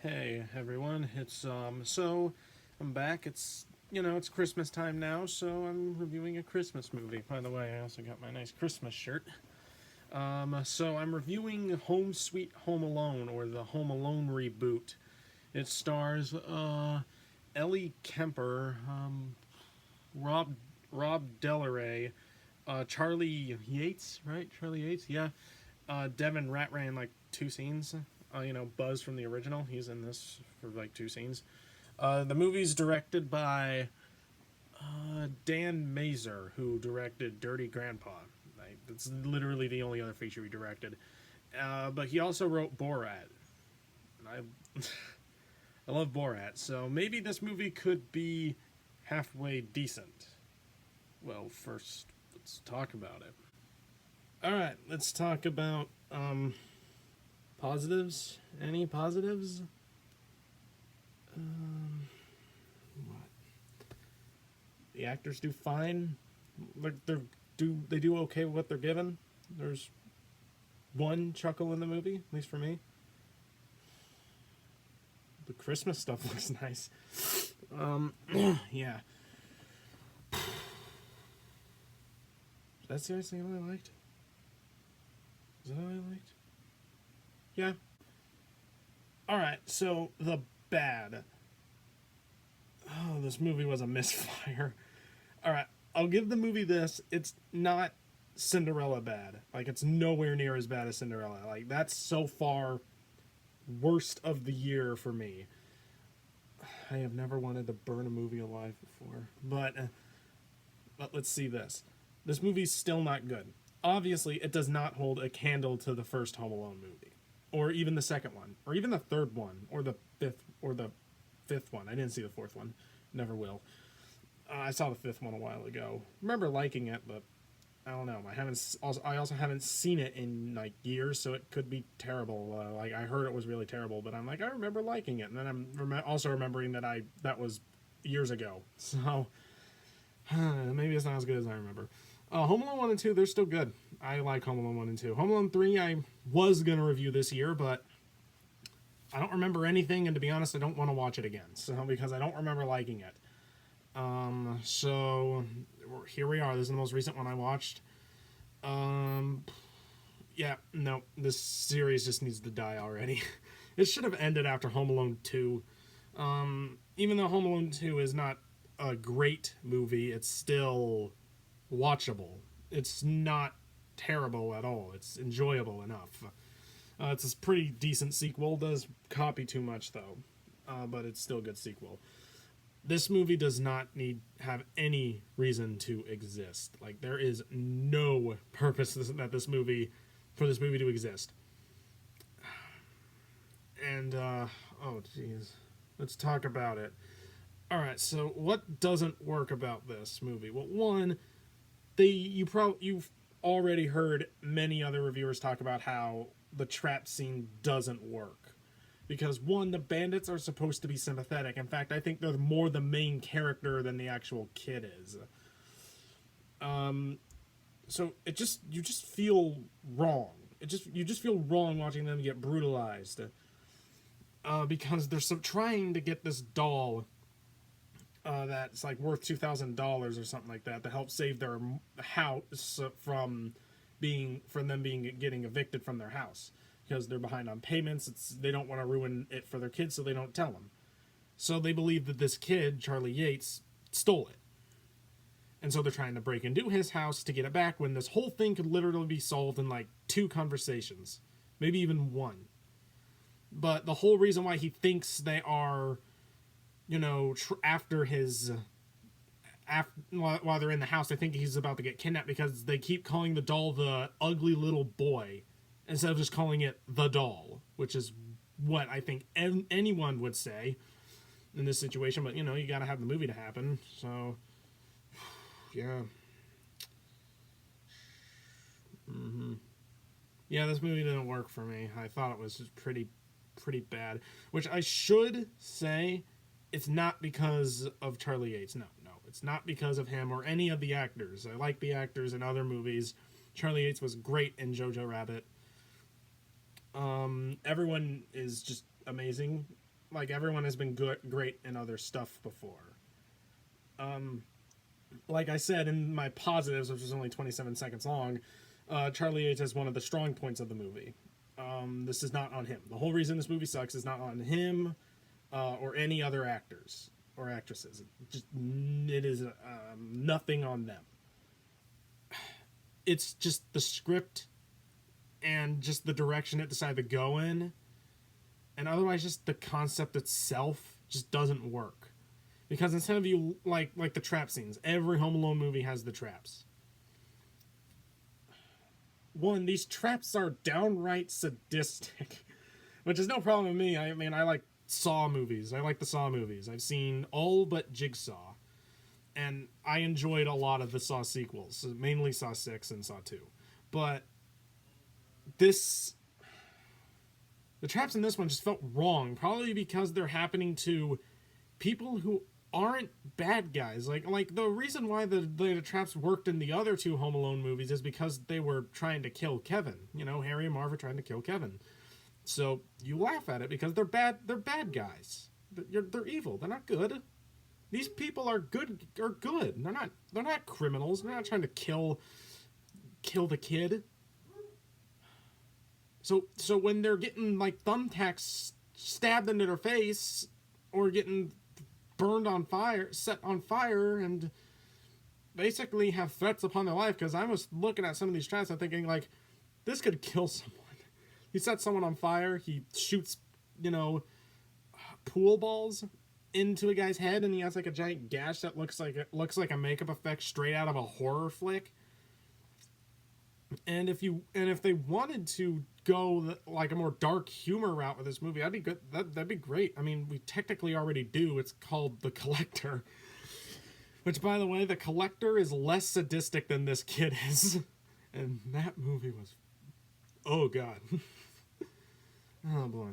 Hey everyone, it's I'm back. It's Christmas time now, so I'm reviewing a Christmas movie. By the way, I also got my nice Christmas shirt. So I'm reviewing Home Sweet Home Alone, or the Home Alone reboot. It stars Ellie Kemper, Rob Rob Delaray, Charlie Yates, right? Charlie Yates, yeah. Devin Ratray in like two scenes. Buzz from the original. He's in this for like two scenes. The movie's directed by Dan Mazer, who directed Dirty Grandpa. That's literally the only other feature he directed. But he also wrote Borat. And I love Borat, so maybe this movie could be halfway decent. Well, first, let's talk about it. Alright, let's talk about positives. Any positives? What? The actors do fine. They do okay with what they're given. There's one chuckle in the movie, at least for me. The Christmas stuff looks nice. Yeah. Is that seriously all I liked? Is that all I liked? Yeah. Alright, so the bad. Oh, this movie was a misfire. Alright, I'll give the movie this. It's not Cinderella bad. Like, it's nowhere near as bad as Cinderella. Like, that's so far worst of the year for me. I have never wanted to burn a movie alive before. But let's see this. This movie's still not good. Obviously, it does not hold a candle to the first Home Alone movie. Or even the second one. Or even the third one. Or the fifth one. I didn't see the fourth one. Never will. I saw the fifth one a while ago. Remember liking it, but I don't know. I also haven't seen it in like years, so it could be terrible. I heard it was really terrible, but I'm like, I remember liking it, and then I'm also remembering that was years ago. So maybe it's not as good as I remember. Home Alone 1 and 2, they're still good. I like Home Alone 1 and 2. Home Alone 3, I was going to review this year, but I don't remember anything, and to be honest, I don't want to watch it again. So because I don't remember liking it. So here we are. This is the most recent one I watched. Yeah, no, this series just needs to die already. It should have ended after Home Alone 2. Even though Home Alone 2 is not a great movie, it's still watchable. It's not terrible at all. It's enjoyable enough. It's a pretty decent sequel. Does copy too much though, but it's still a good sequel. This movie does not have any reason to exist. Like, there is no purpose for this movie to exist. And oh jeez, let's talk about it. All right, so what doesn't work about this movie? Well, one, you've already heard many other reviewers talk about how the trap scene doesn't work. Because one, the bandits are supposed to be sympathetic. In fact, I think they're more the main character than the actual kid is. So you just feel wrong. You just feel wrong watching them get brutalized. Because they're trying to get this doll that's like worth $2,000 or something like that to help save their house from getting evicted from their house. Because they're behind on payments. They don't want to ruin it for their kids, so they don't tell them. So they believe that this kid, Charlie Yates, stole it. And so they're trying to break into his house to get it back when this whole thing could literally be solved in like 2 conversations. Maybe even 1. But the whole reason why he thinks they are, while they're in the house, they think he's about to get kidnapped because they keep calling the doll the ugly little boy, instead of just calling it the doll, which is what I think anyone would say in this situation. But, you gotta have the movie to happen. So, yeah. Yeah, this movie didn't work for me. I thought it was just pretty bad. Which I should say, it's not because of Charlie Yates. No. It's not because of him or any of the actors. I like the actors in other movies. Charlie Yates was great in Jojo Rabbit. Everyone is just amazing. like everyone has been good, great in other stuff before. Like I said in my positives, which was only 27 seconds long, Charlie Yates is one of the strong points of the movie. This is not on him. The whole reason this movie sucks is not on him or any other actors or actresses. It is nothing on them. It's just the script and just the direction it decided to go in, and otherwise just the concept itself just doesn't work. Because instead of you like the trap scenes, every Home Alone movie has the traps. One, these traps are downright sadistic, which is no problem with me. I mean, I like Saw movies. I like the Saw movies. I've seen all but Jigsaw, and I enjoyed a lot of the Saw sequels, mainly Saw 6 and Saw 2. But the traps in this one just felt wrong, probably because they're happening to people who aren't bad guys. Like the reason why the traps worked in the other two Home Alone movies is because they were trying to kill Kevin. You know, Harry and Marv are trying to kill Kevin. So you laugh at it because they're bad. They're bad guys. They're evil. They're not good. These people are good. They're not criminals. They're not trying to kill the kid. So when they're getting like thumbtacks stabbed into their face or getting burned on fire, set on fire, and basically have threats upon their life, because I was looking at some of these traps and thinking, like, this could kill someone. He sets someone on fire, he shoots, pool balls into a guy's head, and he has like a giant gash that looks like a makeup effect straight out of a horror flick. And if they wanted to go like a more dark humor route with this movie, that'd be good. That'd be great. I mean, we technically already do. It's called The Collector, which, by the way, The Collector is less sadistic than this kid is, and that movie was, oh god, oh boy.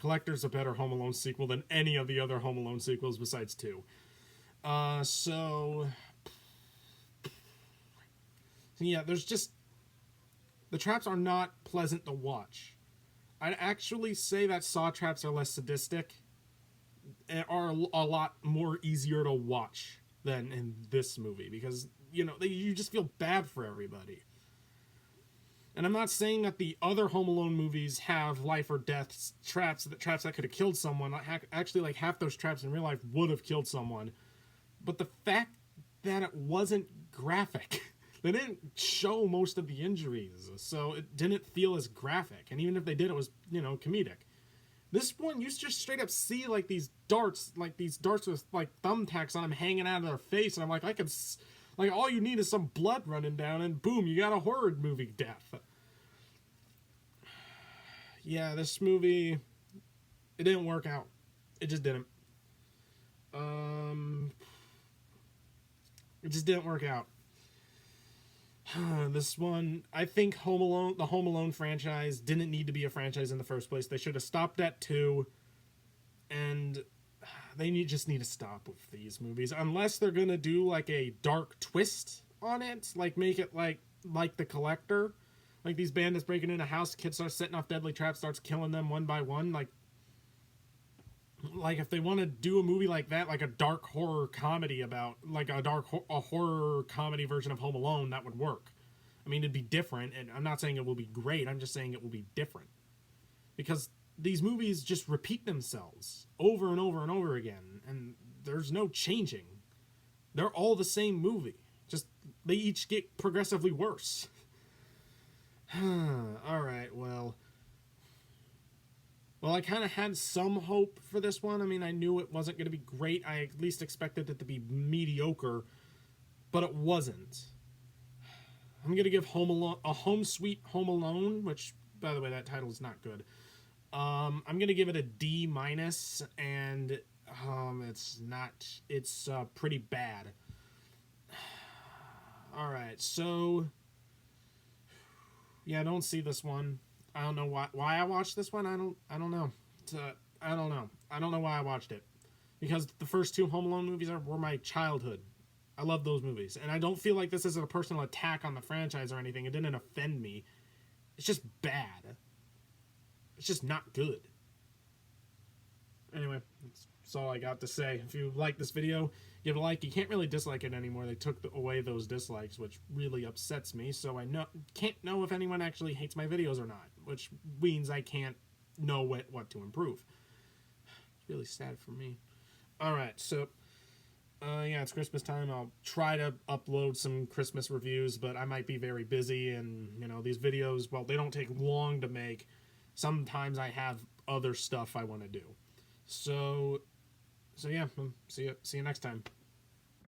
Collector's a better Home Alone sequel than any of the other Home Alone sequels besides 2. So yeah, there's just, the traps are not pleasant to watch. I'd actually say that Saw traps are less sadistic and are a lot more easier to watch than in this movie, because, you just feel bad for everybody. And I'm not saying that the other Home Alone movies have life or death traps that could have killed someone. Actually, like, half those traps in real life would have killed someone. But the fact that it wasn't graphic, they didn't show most of the injuries, so it didn't feel as graphic. And even if they did, it was, comedic. This one, you just straight up see, like, these darts with, like, thumbtacks on them hanging out of their face, and I'm like, all you need is some blood running down, and boom, you got a horror movie death. Yeah, this movie, it didn't work out. It just didn't. It just didn't work out. This one, I think the Home Alone franchise didn't need to be a franchise in the first place. They should have stopped at 2, and they just need to stop with these movies, unless they're gonna do like a dark twist on it, like make it like The Collector, like these bandits breaking into a house, kids start setting off deadly traps, starts killing them one by one, like if they want to do a movie like that, like a dark horror comedy about, like a horror comedy version of Home Alone, that would work. I mean, it'd be different, and I'm not saying it will be great, I'm just saying it will be different, because these movies just repeat themselves over and over and over again, and there's no changing. They're all the same movie, just they each get progressively worse. Alright, well, I kind of had some hope for this one. I mean, I knew it wasn't going to be great. I at least expected it to be mediocre, but it wasn't. I'm going to give Home Sweet Home Alone, which, by the way, that title is not good. I'm going to give it a D-, and it's pretty bad. Alright, so yeah, I don't see this one. I don't know why I watched this one. I don't know. I don't know. I don't know why I watched it. Because the first 2 Home Alone movies were my childhood. I love those movies. And I don't feel like this is a personal attack on the franchise or anything. It didn't offend me. It's just bad. It's just not good. Anyway, that's all I got to say. If you like this video, give it a like. You can't really dislike it anymore. They took away those dislikes, which really upsets me. So I can't know if anyone actually hates my videos or not, which means I can't know what to improve. It's really sad for me. All right, so yeah, it's Christmas time. I'll try to upload some Christmas reviews, but I might be very busy, and these videos, well, they don't take long to make. Sometimes I have other stuff I want to do. So yeah, see you next time.